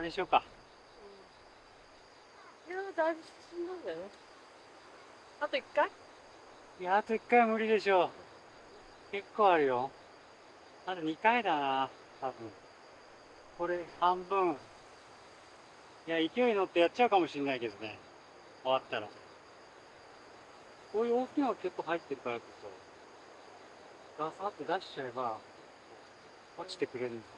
れにしようか。いやだいぶ進んだんだよね。あと1回。いや、あと1回は無理でしょう。結構あるよ。あと2回だな、多分。これ、半分。いや、勢いに乗ってやっちゃうかもしれないけどね。終わったら。こういう大きいのが結構入ってるからこそ、ガサって出しちゃえば、落ちてくれるんですよ。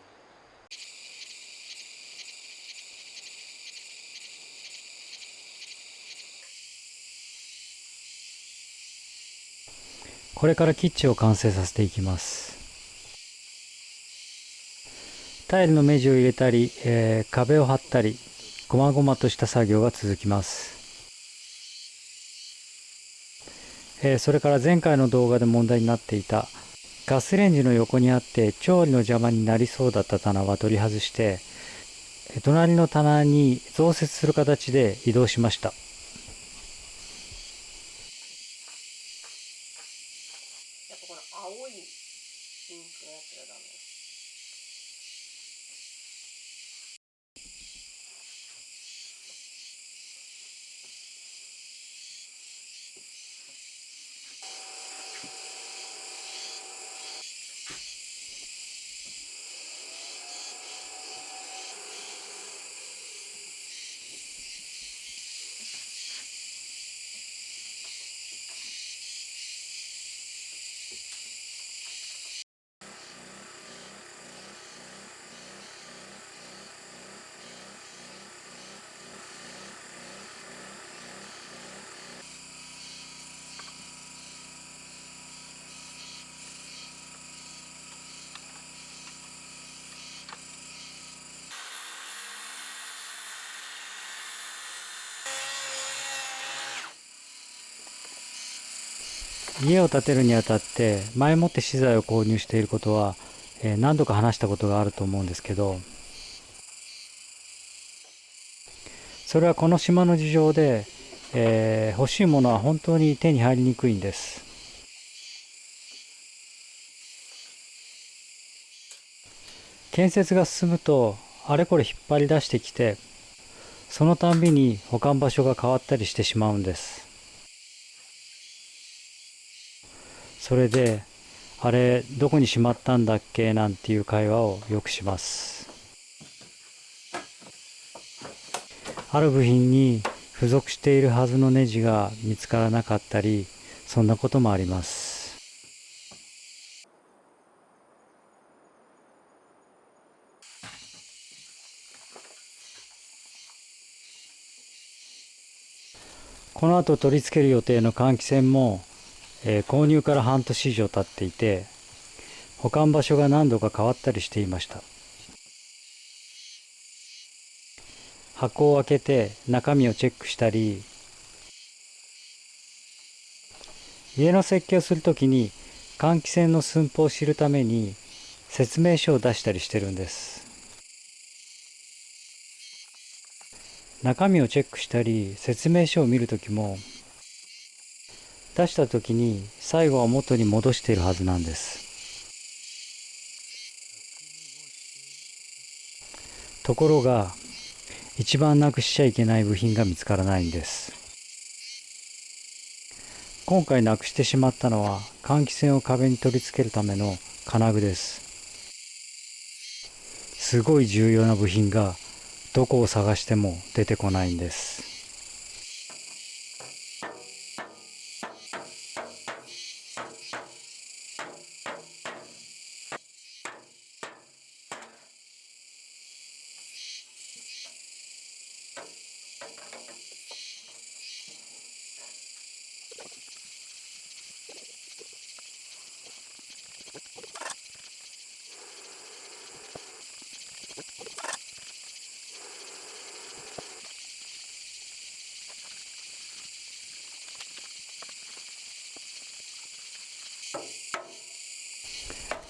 これからキッチンを完成させていきます。タイルの目地を入れたり、壁を張ったり、細々とした作業が続きます。それから前回の動画で問題になっていたガスレンジの横にあって調理の邪魔になりそうだった棚は取り外して、隣の棚に増設する形で移動しました。やっぱこの青いピンクのやつがダメ。家を建てるにあたって前もって資材を購入していることは、何度か話したことがあると思うんですけど、それはこの島の事情で、欲しいものは本当に手に入りにくいんです。建設が進むとあれこれ引っ張り出してきて、そのたんびに保管場所が変わったりしてしまうんです。それで、あれどこにしまったんだっけなんていう会話をよくします。ある部品に付属しているはずのネジが見つからなかったり、そんなこともあります。この後取り付ける予定の換気扇も、購入から半年以上経っていて、保管場所が何度か変わったりしていました。箱を開けて中身をチェックしたり、家の設計をするときに換気扇の寸法を知るために説明書を出したりしてるんです。中身をチェックしたり説明書を見るときも、出したときに最後は元に戻しているはずなんです。ところが一番なくしちゃいけない部品が見つからないんです。今回なくしてしまったのは換気扇を壁に取り付けるための金具です。すごい重要な部品がどこを探しても出てこないんです。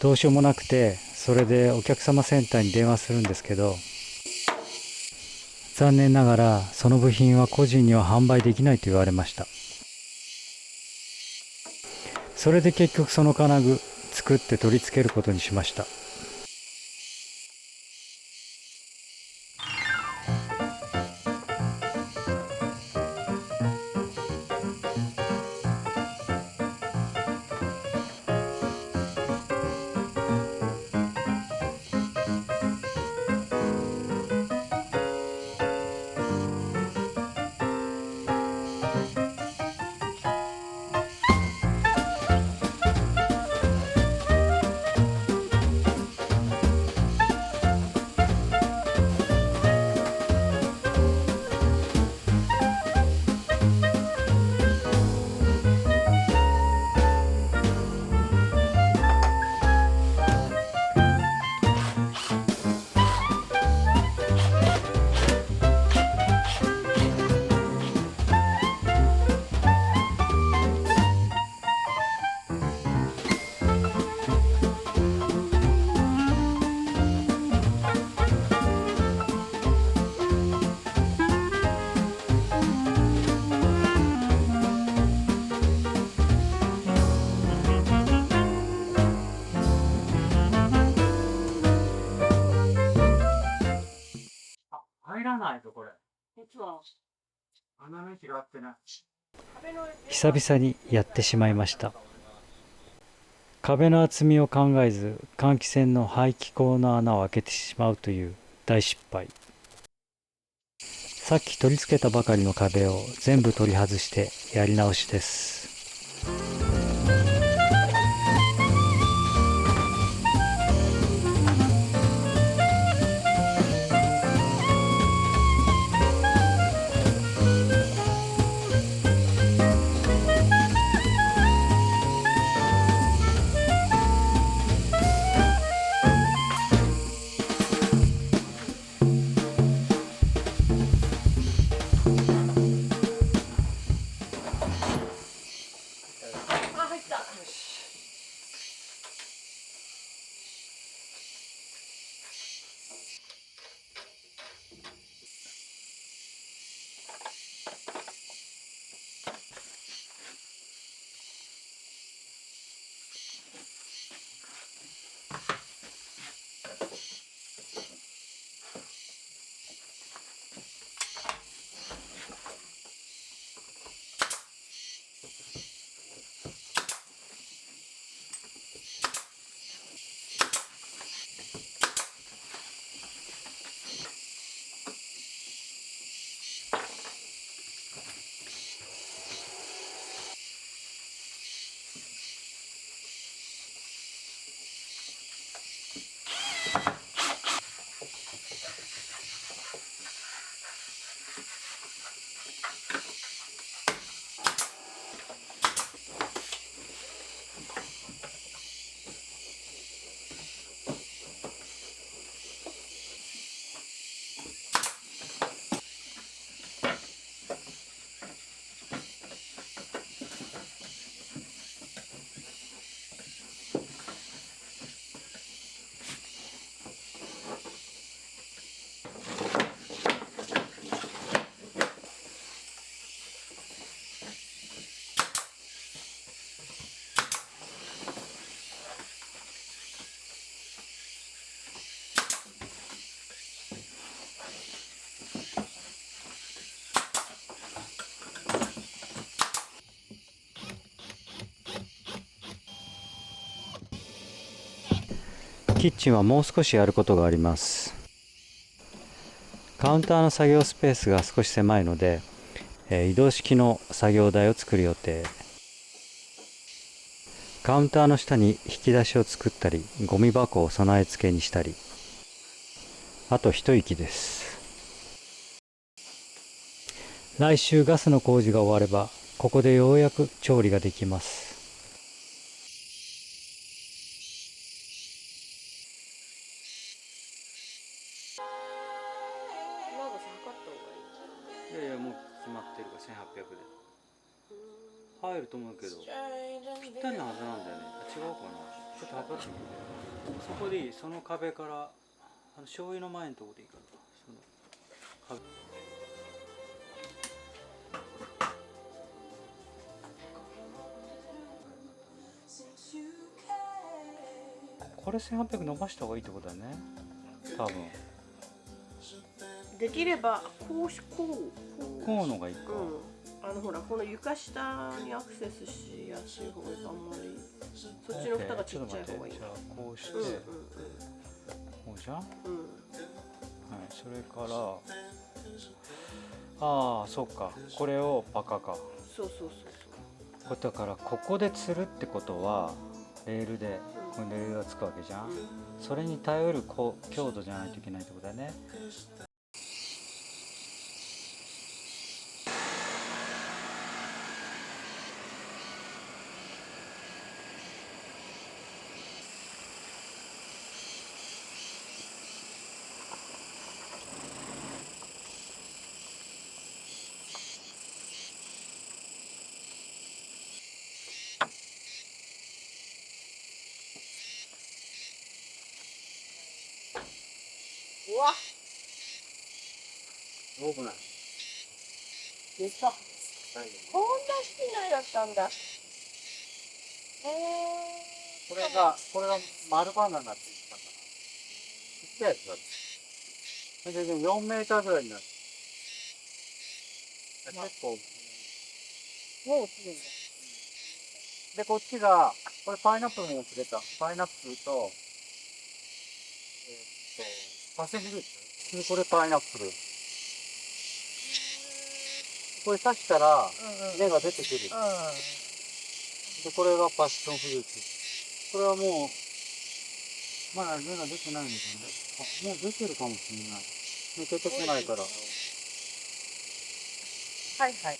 どうしようもなくて、それでお客様センターに電話するんですけど、残念ながらその部品は個人には販売できないと言われました。それで結局その金具作って取り付けることにしました。らないとこれ。実は穴の位置が合ってない。壁の久々にやってしまいました。壁の厚みを考えず換気扇の排気口の穴を開けてしまうという大失敗。さっき取り付けたばかりの壁を全部取り外してやり直しです。あ、入った。キッチンはもう少しやることがあります。カウンターの作業スペースが少し狭いので、移動式の作業台を作る予定。カウンターの下に引き出しを作ったり、ゴミ箱を備え付けにしたり、あと一息です。来週ガスの工事が終われば、ここでようやく調理ができます。長さ測った方がいい。いやいや、もう決まってるから1800で入ると思うけど、ぴったりなはずなんだよね。違うかな。ちょっと測ってみて。そこでいい。その壁から醤油の前のとこでいいから、その壁。これ1800伸ばした方がいいってことだね、多分。できればここうのがいいか。ほらこの床下にアクセスしやすい方があんまりそっちの蓋がちっちゃい方がいい。じゃあこうして、こうじゃん。はい、それからそうか、これをパカか。そうこれだからここで釣るってことはレールで、このレールがつくわけじゃん。それに頼る強度じゃないといけないってことだね。うわ多くない？でさこんな室内だったんだ。これが丸バナナって言ったかな。ちっちゃいやつだ。でも4メーターぐらいになる。結構。もう落ちるんだ。で、こっちが、これパイナップルもくれた。パイナップルと、パセリフルーツ。で、これパイナップル。これ刺したら、芽が出てくる。で、これがパッションフルーツ。これはもう、まだ芽が出てないのかな。あ、もう出てるかもしれない。抜けてこないから。はいはい。